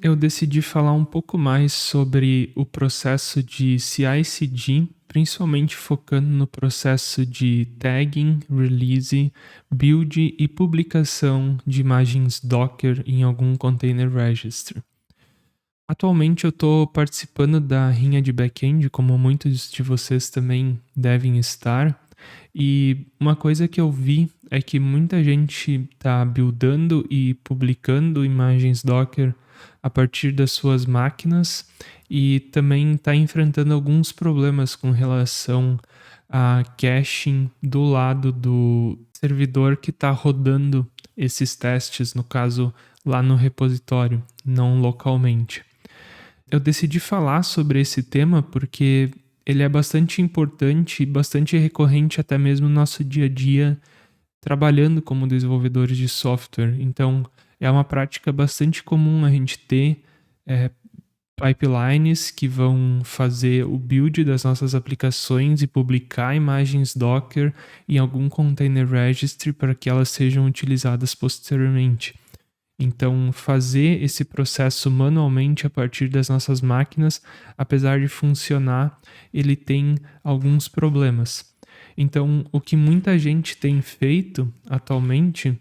eu decidi falar um pouco mais sobre o processo de CI/CD, principalmente focando no processo de tagging, release, build e publicação de imagens Docker em algum container registry. Atualmente eu estou participando da rinha de back-end, como muitos de vocês também devem estar, e uma coisa que eu vi é que muita gente está buildando e publicando imagens Docker a partir das suas máquinas e também está enfrentando alguns problemas com relação a caching do lado do servidor que está rodando esses testes, no caso lá no repositório, não localmente. Eu decidi falar sobre esse tema porque ele é bastante importante e bastante recorrente até mesmo no nosso dia a dia trabalhando como desenvolvedores de software. Então, é uma prática bastante comum a gente ter eh, pipelines que vão fazer o build das nossas aplicações e publicar imagens Docker em algum container registry para que elas sejam utilizadas posteriormente. Então, fazer esse processo manualmente a partir das nossas máquinas, apesar de funcionar, ele tem alguns problemas. Então, o que muita gente tem feito atualmente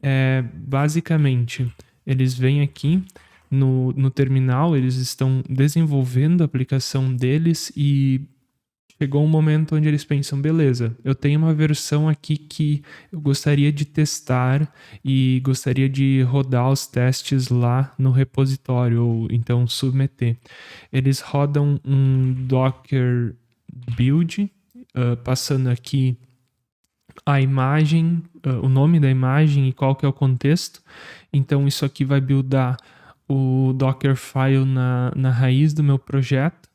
é basicamente eles vêm aqui no terminal, eles estão desenvolvendo a aplicação deles e chegou um momento onde eles pensam, beleza, eu tenho uma versão aqui que eu gostaria de testar e gostaria de rodar os testes lá no repositório, ou então submeter. Eles rodam um Docker build, passando aqui a imagem, o nome da imagem e qual que é o contexto. Então isso aqui vai buildar o Dockerfile na raiz do meu projeto.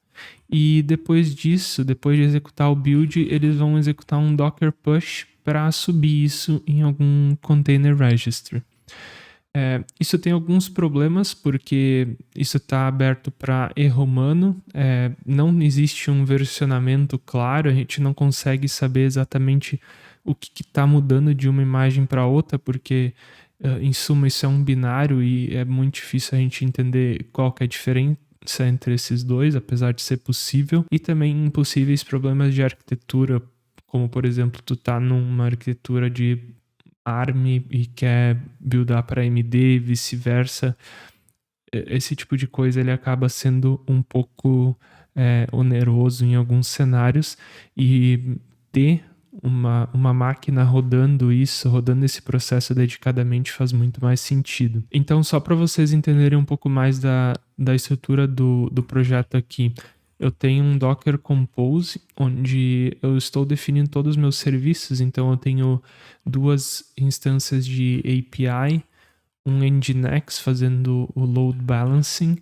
E depois disso, depois de executar o build, eles vão executar um Docker push para subir isso em algum container registry. Isso tem alguns problemas porque isso está aberto para erro humano, não existe um versionamento claro, a gente não consegue saber exatamente o que está mudando de uma imagem para outra, porque em suma isso é um binário e é muito difícil a gente entender qual que é a diferença entre esses dois, apesar de ser possível, e também possíveis problemas de arquitetura, como por exemplo, tu tá numa arquitetura de ARM e quer buildar para AMD e vice-versa. Esse tipo de coisa ele acaba sendo um pouco oneroso em alguns cenários, e ter uma máquina rodando isso, rodando esse processo dedicadamente faz muito mais sentido. Então, só para vocês entenderem um pouco mais da estrutura do projeto aqui, eu tenho um Docker Compose, onde eu estou definindo todos os meus serviços, então eu tenho duas instâncias de API, um Nginx fazendo o load balancing,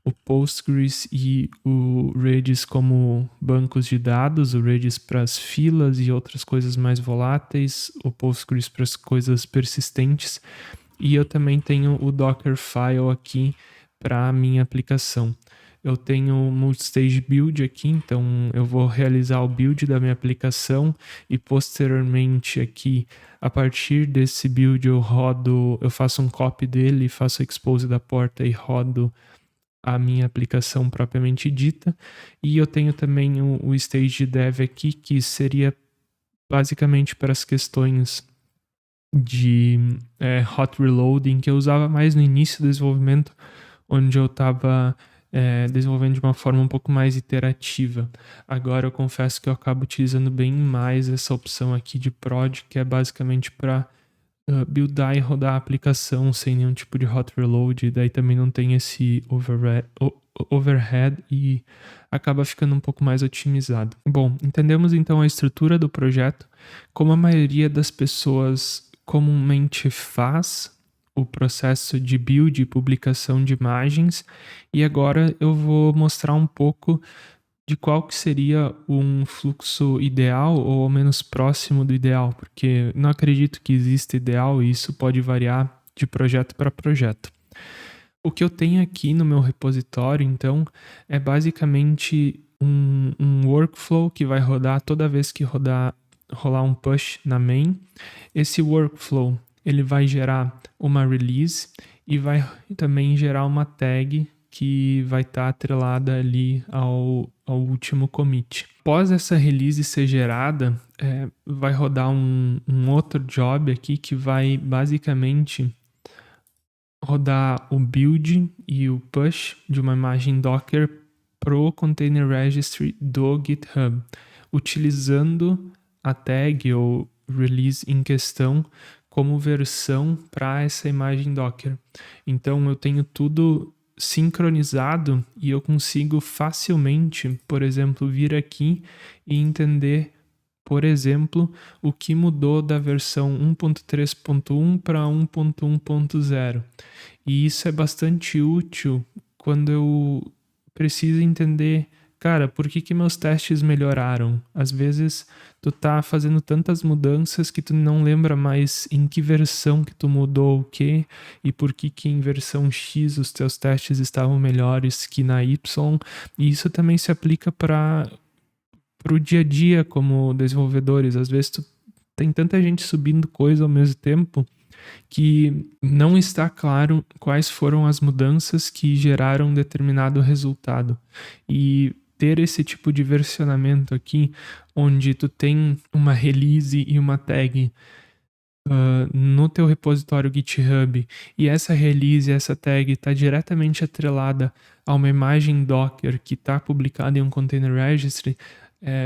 o Postgres e o Redis como bancos de dados, o Redis para as filas e outras coisas mais voláteis, o Postgres para as coisas persistentes, e eu também tenho o Dockerfile aqui para a minha aplicação. Eu tenho o multistage build aqui, então eu vou realizar o build da minha aplicação e posteriormente aqui, a partir desse build eu faço um copy dele, faço o expose da porta e rodo a minha aplicação propriamente dita. E eu tenho também o stage dev aqui, que seria basicamente para as questões de hot reloading, que eu usava mais no início do desenvolvimento, onde eu estava desenvolvendo de uma forma um pouco mais iterativa. Agora eu confesso que eu acabo utilizando bem mais essa opção aqui de prod, que é basicamente para buildar e rodar a aplicação sem nenhum tipo de hot reload, e daí também não tem esse overhead e acaba ficando um pouco mais otimizado. Bom, entendemos então a estrutura do projeto, como a maioria das pessoas comumente faz o processo de build e publicação de imagens, e agora eu vou mostrar um pouco de qual que seria um fluxo ideal ou ao menos próximo do ideal, porque não acredito que exista ideal e isso pode variar de projeto para projeto. O que eu tenho aqui no meu repositório, então, é basicamente um workflow que vai rodar toda vez que rolar um push na main. Esse workflow ele vai gerar uma release e vai também gerar uma tag que vai estar atrelada ali ao último commit. Após essa release ser gerada, vai rodar um outro job aqui que vai basicamente rodar o build e o push de uma imagem Docker pro Container Registry do GitHub, utilizando a tag ou release em questão como versão para essa imagem Docker. Então eu tenho tudo sincronizado e eu consigo facilmente, por exemplo, vir aqui e entender, por exemplo, o que mudou da versão 1.3.1 para 1.1.0. E isso é bastante útil quando eu preciso entender, cara, por que meus testes melhoraram? Às vezes tu tá fazendo tantas mudanças que tu não lembra mais em que versão que tu mudou o quê e por que em versão X os teus testes estavam melhores que na Y. E isso também se aplica para o dia a dia como desenvolvedores. Às vezes tu tem tanta gente subindo coisa ao mesmo tempo que não está claro quais foram as mudanças que geraram determinado resultado. E ter esse tipo de versionamento aqui, onde tu tem uma release e uma tag no teu repositório GitHub, e essa release, essa tag está diretamente atrelada a uma imagem Docker que está publicada em um Container Registry,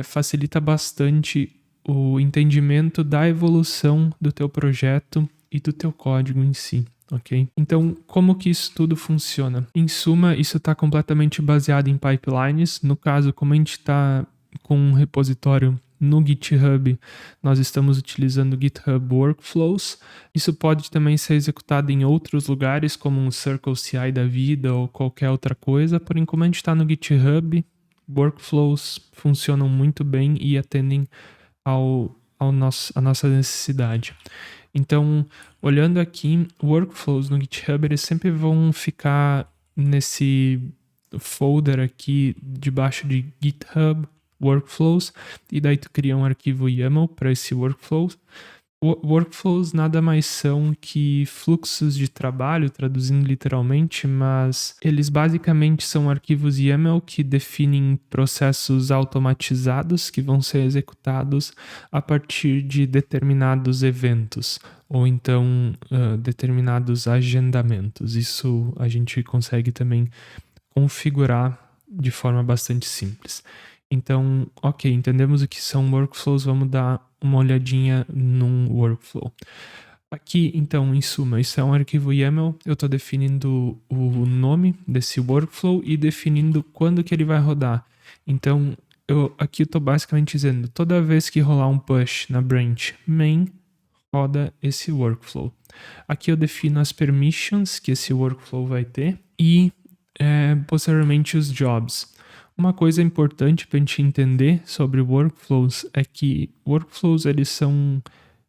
facilita bastante o entendimento da evolução do teu projeto e do teu código em si, ok? Então, como que isso tudo funciona? Em suma, isso está completamente baseado em pipelines. No caso, como a gente está com um repositório no GitHub, nós estamos utilizando GitHub Workflows. Isso pode também ser executado em outros lugares, como um Circle CI da vida ou qualquer outra coisa. Porém, como a gente está no GitHub, Workflows funcionam muito bem e atendem a nossa necessidade. Então, olhando aqui, workflows no GitHub, eles sempre vão ficar nesse folder aqui debaixo de GitHub Workflows, e daí tu cria um arquivo YAML para esse workflows. Workflows nada mais são que fluxos de trabalho, traduzindo literalmente, mas eles basicamente são arquivos YAML que definem processos automatizados que vão ser executados a partir de determinados eventos ou então determinados agendamentos. Isso a gente consegue também configurar de forma bastante simples. Então, ok, entendemos o que são workflows, vamos dar uma olhadinha num workflow. Aqui, então, em suma, isso é um arquivo YAML, eu estou definindo o nome desse workflow e definindo quando que ele vai rodar. Então, aqui eu estou basicamente dizendo, toda vez que rolar um push na branch main, roda esse workflow. Aqui eu defino as permissions que esse workflow vai ter e, posteriormente, os jobs. Uma coisa importante para a gente entender sobre workflows é que workflows eles são,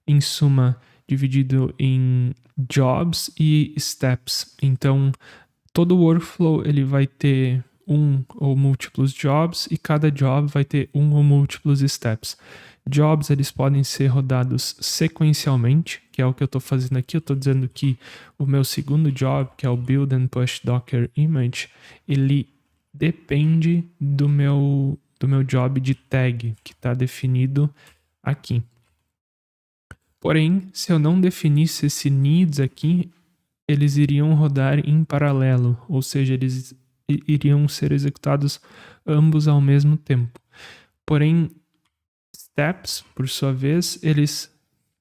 em suma, divididos em jobs e steps. Então, todo workflow ele vai ter um ou múltiplos jobs e cada job vai ter um ou múltiplos steps. Jobs eles podem ser rodados sequencialmente, que é o que eu estou fazendo aqui. Eu estou dizendo que o meu segundo job, que é o Build and Push Docker Image, ele depende do meu job de tag, que está definido aqui. Porém, se eu não definisse esse needs aqui, eles iriam rodar em paralelo, ou seja, eles iriam ser executados ambos ao mesmo tempo. Porém, steps, por sua vez, eles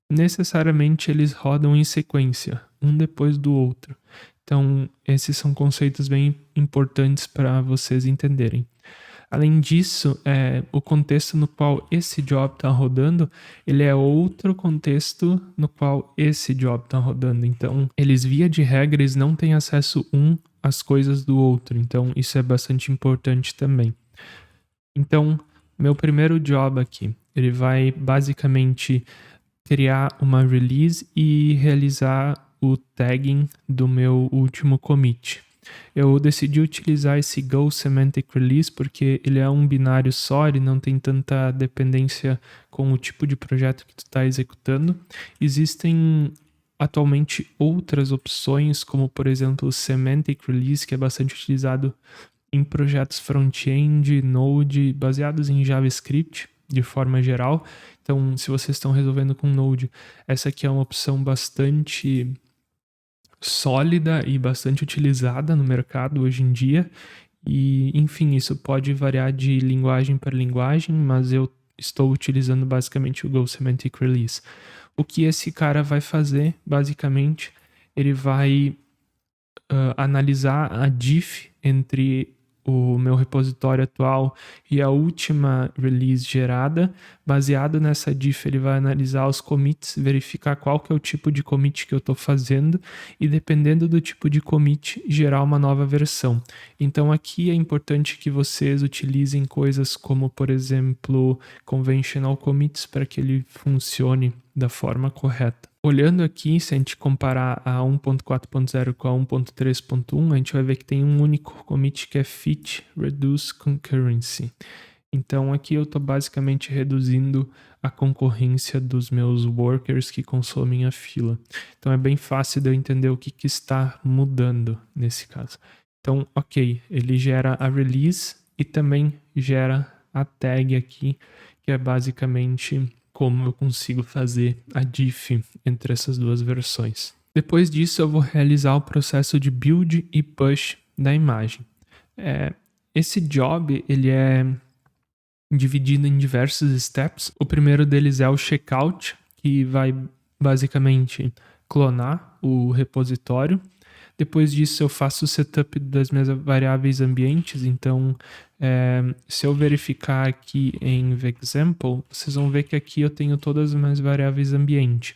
necessariamente rodam em sequência, um depois do outro. Então, esses são conceitos bem importantes para vocês entenderem. Além disso, o contexto no qual esse job está rodando, ele é outro contexto no qual esse job está rodando. Então, eles, via de regra, eles não têm acesso às coisas do outro. Então, isso é bastante importante também. Então, meu primeiro job aqui, ele vai basicamente criar uma release e realizar o tagging do meu último commit. Eu decidi utilizar esse Go Semantic Release porque ele é um binário só, ele não tem tanta dependência com o tipo de projeto que tu está executando. Existem atualmente outras opções, como por exemplo o Semantic Release, que é bastante utilizado em projetos front-end, Node, baseados em JavaScript de forma geral. Então, se vocês estão resolvendo com Node, essa aqui é uma opção bastante sólida e bastante utilizada no mercado hoje em dia. E, enfim, isso pode variar de linguagem para linguagem, mas eu estou utilizando basicamente o Go Semantic Release. O que esse cara vai fazer, basicamente, ele vai analisar a diff entre o meu repositório atual e a última release gerada. Baseado nessa diff, ele vai analisar os commits, verificar qual que é o tipo de commit que eu estou fazendo e, dependendo do tipo de commit, gerar uma nova versão. Então aqui é importante que vocês utilizem coisas como, por exemplo, conventional commits para que ele funcione da forma correta. Olhando aqui, se a gente comparar a 1.4.0 com a 1.3.1, a gente vai ver que tem um único commit que é fit reduce concurrency. Então aqui eu estou basicamente reduzindo a concorrência dos meus workers que consomem a fila. Então é bem fácil de eu entender o que está mudando nesse caso. Então, ok, ele gera a release e também gera a tag aqui, que é basicamente como eu consigo fazer a diff entre essas duas versões. Depois disso, eu vou realizar o processo de build e push da imagem. Esse job ele é dividido em diversos steps. O primeiro deles é o checkout, que vai basicamente clonar o repositório. Depois disso, eu faço o setup das minhas variáveis ambientes. Então, se eu verificar aqui em Example, vocês vão ver que aqui eu tenho todas as minhas variáveis ambiente.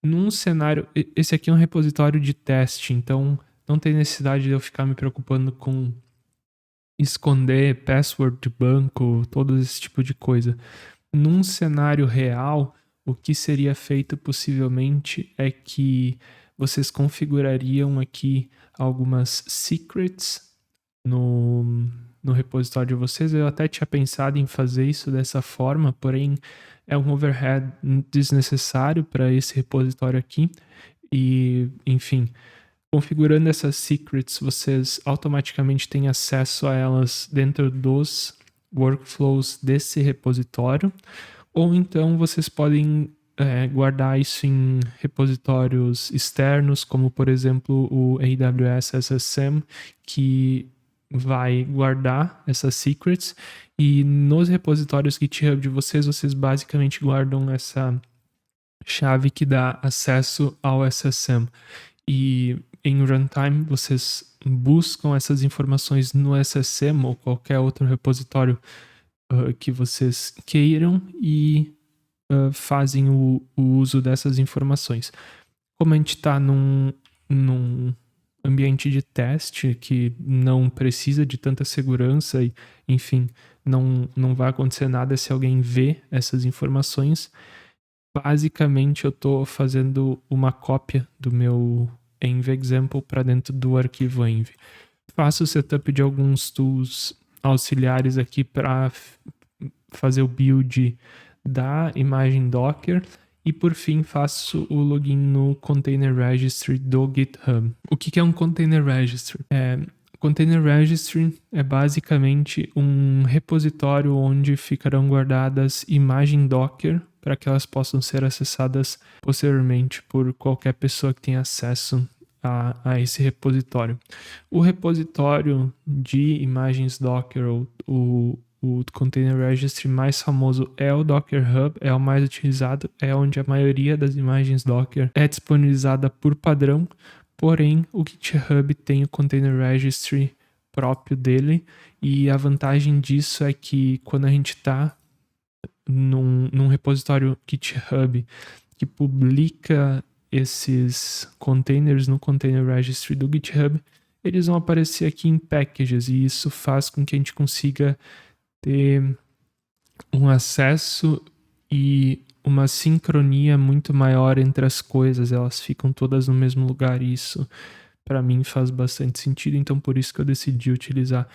Num cenário, esse aqui é um repositório de teste, então não tem necessidade de eu ficar me preocupando com esconder password de banco, todo esse tipo de coisa. Num cenário real, o que seria feito possivelmente é que vocês configurariam aqui algumas secrets no repositório de vocês. Eu até tinha pensado em fazer isso dessa forma, porém é um overhead desnecessário para esse repositório aqui. E, enfim, configurando essas secrets, vocês automaticamente têm acesso a elas dentro dos workflows desse repositório. Ou então vocês podem guardar isso em repositórios externos, como por exemplo o AWS SSM, que vai guardar essas secrets, e nos repositórios GitHub de vocês basicamente guardam essa chave que dá acesso ao SSM. E em runtime vocês buscam essas informações no SSM ou qualquer outro repositório que vocês queiram e fazem o uso dessas informações. Como a gente está num ambiente de teste que não precisa de tanta segurança e, enfim, não vai acontecer nada se alguém vê essas informações, basicamente eu estou fazendo uma cópia do meu env example para dentro do arquivo env. Faço o setup de alguns tools auxiliares aqui para fazer o build da imagem Docker e por fim faço o login no Container Registry do GitHub. O que é um Container Registry? Container Registry é basicamente um repositório onde ficarão guardadas imagens Docker para que elas possam ser acessadas posteriormente por qualquer pessoa que tenha acesso a esse repositório. O repositório de imagens Docker, o Container Registry mais famoso é o Docker Hub, é o mais utilizado, é onde a maioria das imagens Docker é disponibilizada por padrão, porém o GitHub tem o Container Registry próprio dele, e a vantagem disso é que quando a gente está num repositório GitHub que publica esses containers no Container Registry do GitHub, eles vão aparecer aqui em packages, e isso faz com que a gente consiga ter um acesso e uma sincronia muito maior entre as coisas, elas ficam todas no mesmo lugar, e isso para mim faz bastante sentido, então por isso que eu decidi utilizar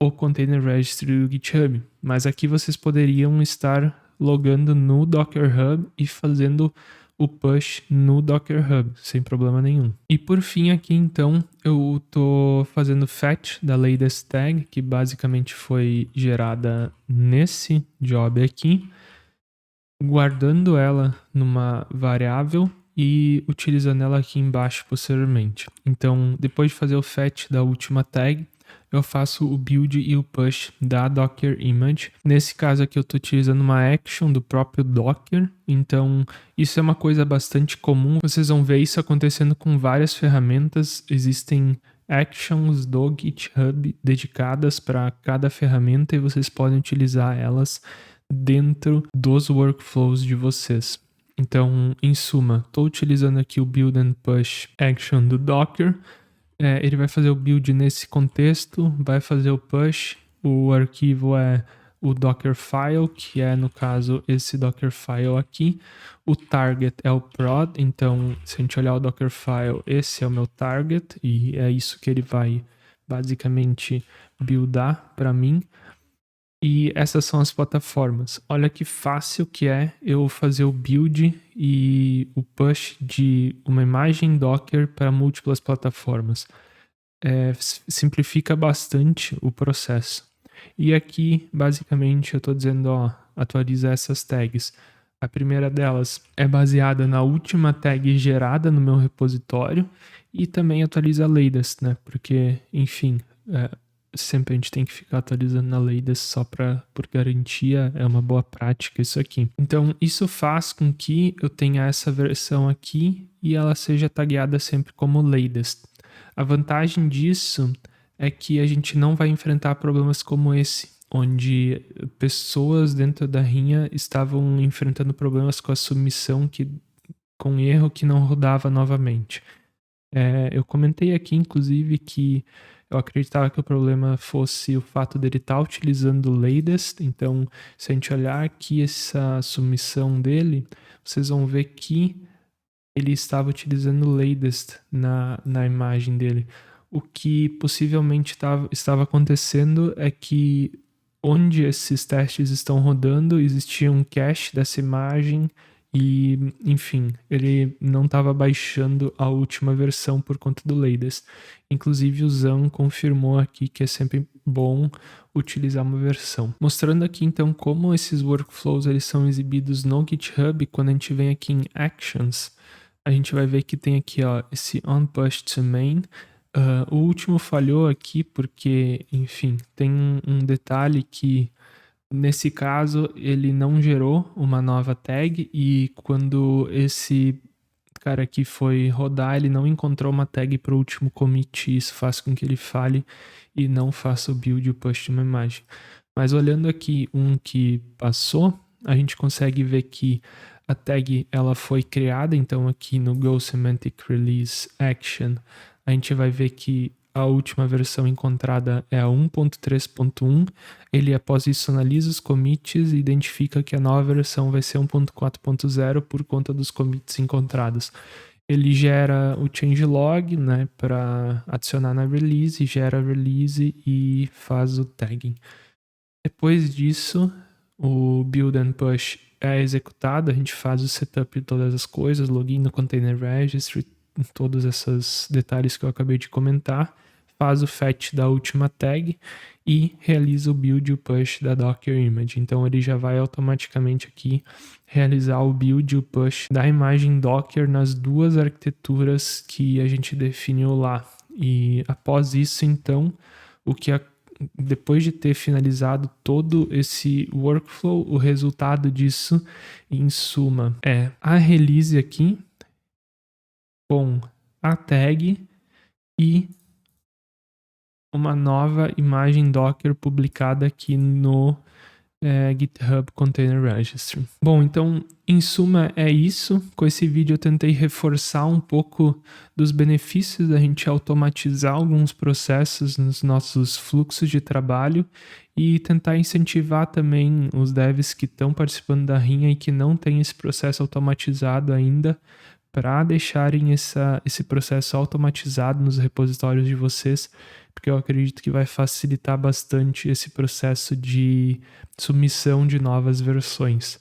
o Container Registry do GitHub. Mas aqui vocês poderiam estar logando no Docker Hub e fazendo o push no Docker Hub, sem problema nenhum. E por fim aqui então, eu tô fazendo fetch da latest tag, que basicamente foi gerada nesse job aqui, guardando ela numa variável e utilizando ela aqui embaixo posteriormente. Então, depois de fazer o fetch da última tag, eu faço o build e o push da Docker Image. Nesse caso aqui eu estou utilizando uma action do próprio Docker, então isso é uma coisa bastante comum. Vocês vão ver isso acontecendo com várias ferramentas. Existem actions do GitHub dedicadas para cada ferramenta e vocês podem utilizar elas dentro dos workflows de vocês. Então, em suma, estou utilizando aqui o build and push action do Docker. Ele vai fazer o build nesse contexto, vai fazer o push, o arquivo é o Dockerfile, que é, no caso, esse Dockerfile aqui. O target é o prod, então, se a gente olhar o Dockerfile, esse é o meu target, e é isso que ele vai, basicamente, buildar para mim. E essas são as plataformas. Olha que fácil que é eu fazer o build e o push de uma imagem Docker para múltiplas plataformas. Simplifica bastante o processo. E aqui, basicamente, eu estou dizendo, ó, atualiza essas tags. A primeira delas é baseada na última tag gerada no meu repositório e também atualiza a latest, né? Porque, enfim, sempre a gente tem que ficar atualizando na latest só por garantia, é uma boa prática isso aqui. Então, isso faz com que eu tenha essa versão aqui e ela seja tagueada sempre como latest. A vantagem disso é que a gente não vai enfrentar problemas como esse, onde pessoas dentro da rinha estavam enfrentando problemas com a submissão com erro que não rodava novamente. Eu comentei aqui, inclusive, que eu acreditava que o problema fosse o fato dele estar utilizando o latest. Então, se a gente olhar aqui essa submissão dele, vocês vão ver que ele estava utilizando o latest na imagem dele. O que possivelmente estava acontecendo é que onde esses testes estão rodando, existia um cache dessa imagem e, enfim, ele não estava baixando a última versão por conta do latest. Inclusive o Zan confirmou aqui que é sempre bom utilizar uma versão. Mostrando aqui então como esses workflows eles são exibidos no GitHub, quando a gente vem aqui em Actions, a gente vai ver que tem aqui, ó, esse onPush to main. O último falhou aqui porque, enfim, tem um detalhe que nesse caso ele não gerou uma nova tag e quando esse cara aqui foi rodar, ele não encontrou uma tag para o último commit, e isso faz com que ele falhe e não faça o build e o push de uma imagem. Mas olhando aqui um que passou, a gente consegue ver que a tag ela foi criada, então aqui no Go Semantic Release Action, a gente vai ver que a última versão encontrada é a 1.3.1. Ele, após isso, analisa os commits e identifica que a nova versão vai ser 1.4.0 por conta dos commits encontrados. Ele gera o changelog, né, para adicionar na release, gera a release e faz o tagging. Depois disso, o build and push é executado, a gente faz o setup de todas as coisas, login no container registry, todos esses detalhes que eu acabei de comentar, faz o fetch da última tag e realiza o build e o push da Docker Image. Então ele já vai automaticamente aqui realizar o build e o push da imagem Docker nas duas arquiteturas que a gente definiu lá. E após isso, então, depois de ter finalizado todo esse workflow, o resultado disso, em suma, é a release aqui, com a tag e uma nova imagem Docker publicada aqui no GitHub Container Registry. Bom, então, em suma, é isso. Com esse vídeo eu tentei reforçar um pouco dos benefícios da gente automatizar alguns processos nos nossos fluxos de trabalho e tentar incentivar também os devs que estão participando da rinha e que não têm esse processo automatizado ainda, para deixarem esse processo automatizado nos repositórios de vocês, porque eu acredito que vai facilitar bastante esse processo de submissão de novas versões.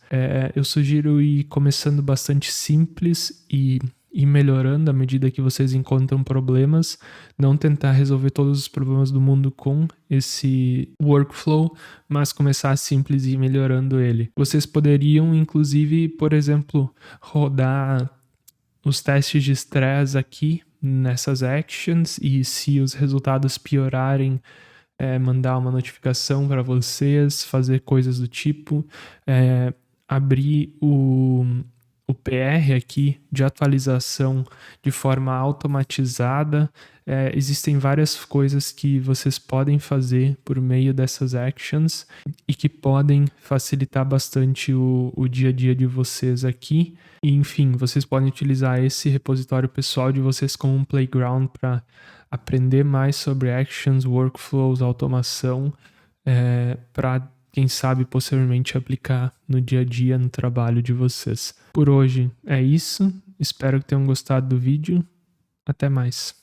Eu sugiro ir começando bastante simples e ir melhorando à medida que vocês encontram problemas, não tentar resolver todos os problemas do mundo com esse workflow, mas começar simples e ir melhorando ele. Vocês poderiam, inclusive, por exemplo, rodar os testes de estresse aqui nessas actions, e se os resultados piorarem, mandar uma notificação para vocês, fazer coisas do tipo, abrir o PR aqui de atualização de forma automatizada. Existem várias coisas que vocês podem fazer por meio dessas actions e que podem facilitar bastante o dia a dia de vocês aqui. E, enfim, vocês podem utilizar esse repositório pessoal de vocês como um playground para aprender mais sobre actions, workflows, automação, para, quem sabe, posteriormente aplicar no dia a dia, no trabalho de vocês. Por hoje é isso. Espero que tenham gostado do vídeo. Até mais.